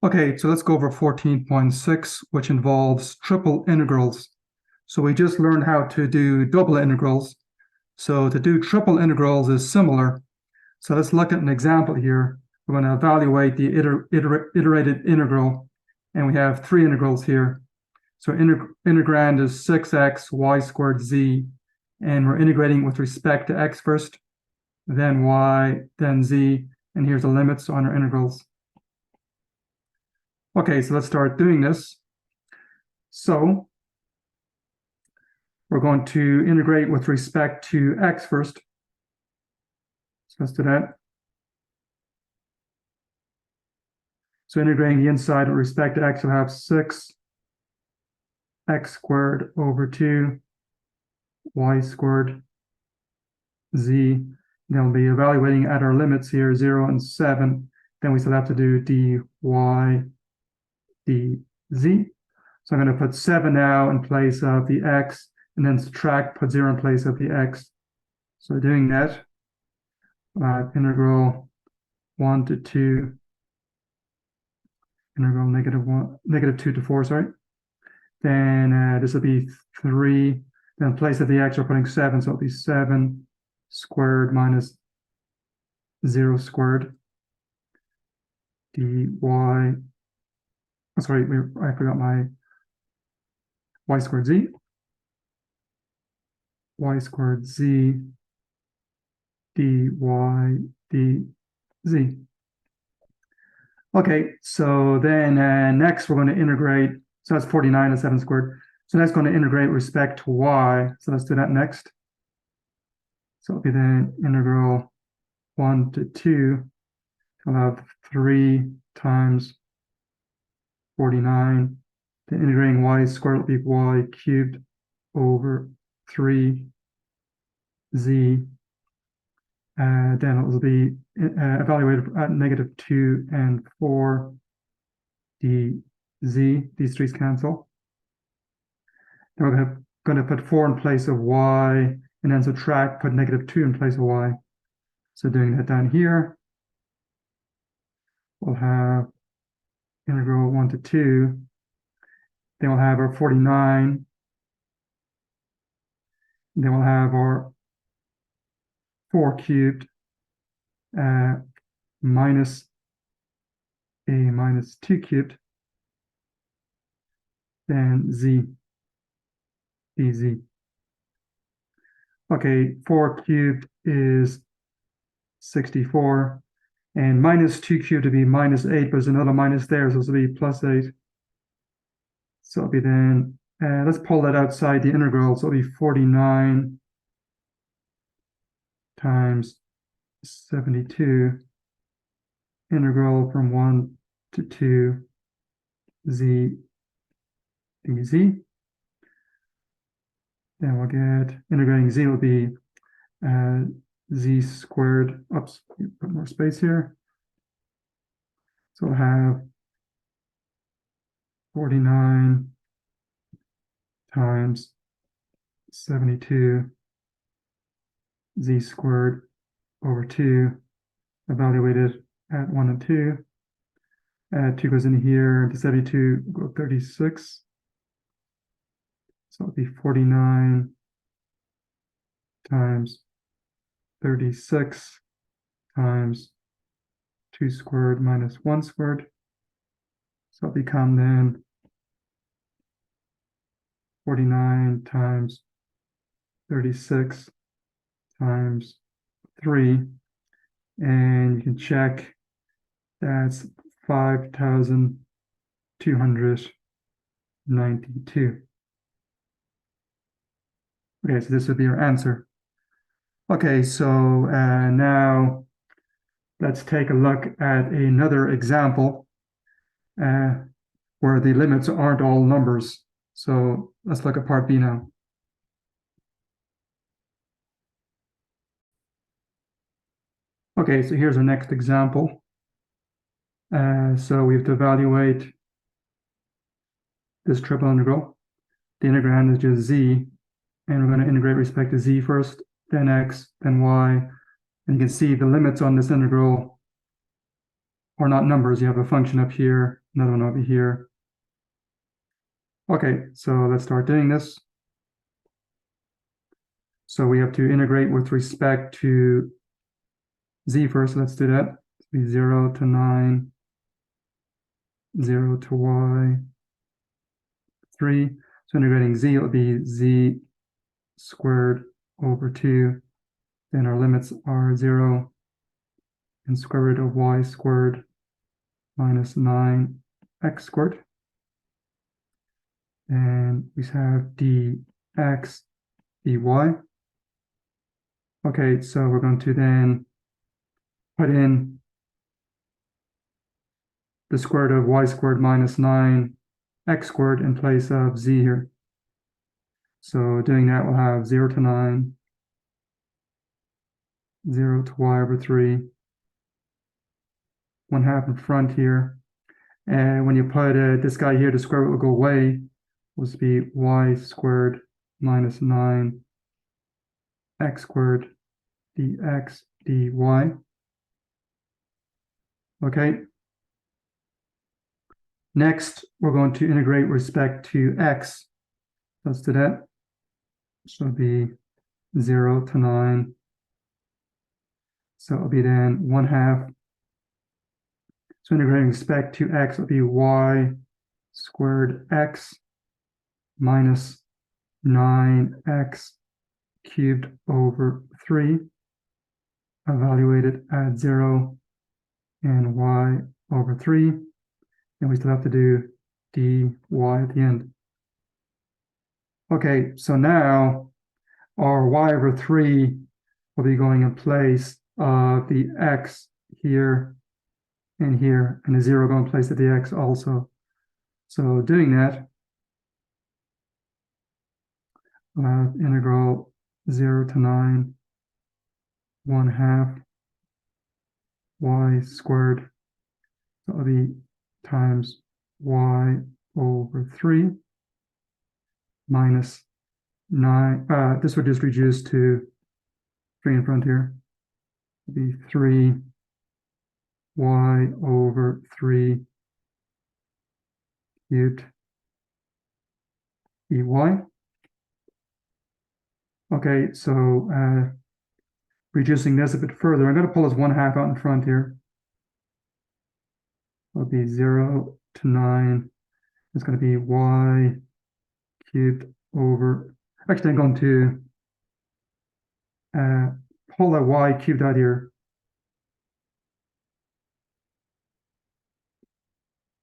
Okay, so let's go over 14.6, which involves triple integrals. So we just learned how to do double integrals. So to do triple integrals is similar. So let's look at an example here. We're going to evaluate the iterated integral, and we have three integrals here. So integrand is 6x y squared z, and we're integrating with respect to x first, then y, then z, and here's the limits on our integrals. Okay, so let's start doing this. So we're going to integrate with respect to x first. So let's do that. So integrating the inside with respect to x, we'll have 6x squared over 2 y squared z. Then we'll be evaluating at our limits here, 0 and 7. Then we still have to do dy dz. So I'm going to put 7 now in place of the x, and then subtract, put 0 in place of the x. So doing that, integral 1 to 2, integral negative 2 to 4, sorry. Then this will be 3. Then in place of the x, we're putting 7, so it'll be 7 squared minus 0 squared dy. Oh, sorry, I forgot my y squared z. Y squared z dy dz. Okay, so then next we're going to integrate. So that's 49 and 7 squared. So that's going to integrate with respect to y. So let's do that next. So it'll be then integral 1 to 2. I'll have 3 times 49. Then integrating y squared will be y cubed over 3z. Then it will be evaluated at negative 2 and 4 dz. These threes cancel. Then we're going to put 4 in place of y, and then subtract, put negative 2 in place of y. So doing that down here, we'll have integral 1 to 2. Then we'll have our 49. Then we'll have our 4 cubed minus a minus 2 cubed, then z dz. Okay, 4 cubed is 64, and minus 2 cubed to be minus 8, but there's another minus there, so this will be plus 8. So it'll be then, let's pull that outside the integral, so it'll be 49 times 72, integral from 1 to 2 z dz. Then we'll get, integrating z will be z squared, oops, put more space here. So we'll have 49 times 72 z squared over 2, evaluated at 1 and 2. 2 goes in here, into 72, go 36. So it'll be 49 times 36 times 2 squared minus 1 squared. So it'll become then 49 times 36 times 3. And you can check, that's 5,292. Okay, so this would be our answer. Okay, so now let's take a look at another example where the limits aren't all numbers. So let's look at part B now. Okay, so here's our next example. So we have to evaluate this triple integral. The integrand is just z, and we're going to integrate with respect to z first, then x, then y. And you can see the limits on this integral are not numbers. You have a function up here, another one over here. Okay, so let's start doing this. So we have to integrate with respect to z first. Let's do that. It'll be 0 to 9, 0 to y, 3. So integrating z, it'll be z squared over 2. Then our limits are 0 and square root of y squared minus 9x squared. And we have dx dy. Okay, so we're going to then put in the square root of y squared minus 9x squared in place of z here. So doing that, we'll have 0 to 9, 0 to y over 3, 1/2 in front here. And when you put this guy here, the square root will go away. Will be y squared minus 9x squared dx dy. Okay. Next, we're going to integrate with respect to x. Let's do that. So it'll be 0 to 9. So it'll be then 1/2. So integrating with respect to x will be y squared x minus 9x cubed over 3, evaluated at 0 and y over 3. And we still have to do dy at the end. Okay, so now our y over 3 will be going in place of the x here and here, and the 0 going in place of the x also. So doing that, we'll have integral 0 to 9, 1/2 y squared. So it'll be times y over 3 minus 9. This would just reduce to 3 in front here. It'll be 3 y over 3 cubed dy. Okay, so reducing this a bit further, I'm going to pull this 1/2 out in front here. It'll be 0 to 9. It's going to be y cubed over. Actually, I'm going to pull that y cubed out here.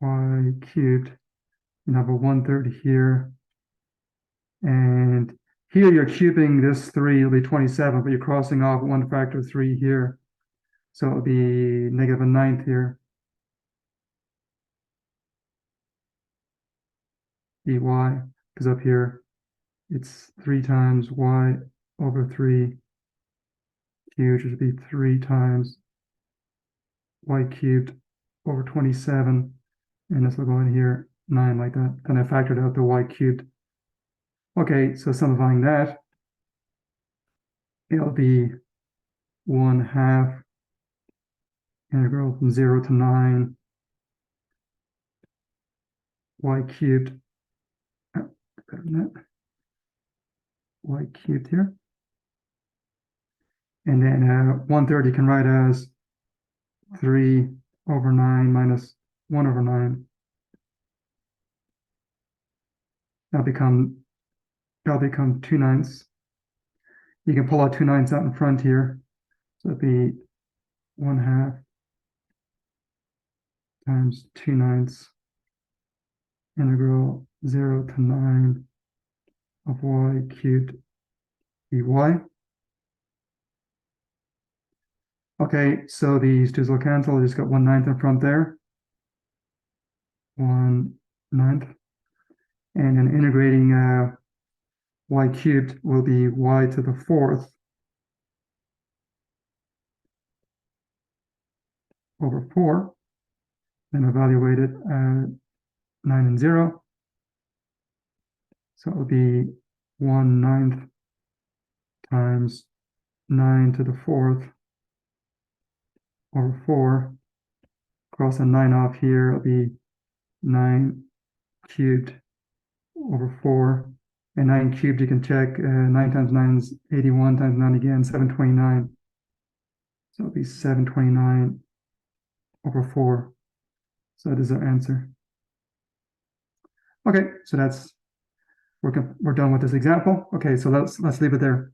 Y cubed, and have a 1/3 here. And here you're cubing this 3, it'll be 27, but you're crossing off 1 factor 3 here. So it'll be negative 1/9 here. dy, because up here it's 3 times y over 3 cubed, which would be 3 times y cubed over 27. And this will go in here, 9 like that. Then I factored out the y cubed. Okay, so simplifying that, it'll be 1/2 integral from 0 to 9 y cubed, better than that, y cubed here. And then 1/3 you can write as 3 over 9 minus 1 over 9. That'll become 2/9. You can pull out 2/9 out in front here. So it'd be 1/2 times 2/9 integral 0 to 9 of y cubed dy. Okay, so these twos will cancel. I just got 1/9 in front there. 1/9. And then integrating y cubed will be y to the 4th over 4. Then evaluate it at 9 and 0. So it will be 1/9 times 9 to the 4th over 4. Cross a 9 off here, it'll be 9 cubed over 4. And 9 cubed, you can check, 9 times 9 is 81, times 9 again, 729. So it'll be 729 over 4. So that is our answer. Okay, so we're done with this example. Okay, so let's leave it there.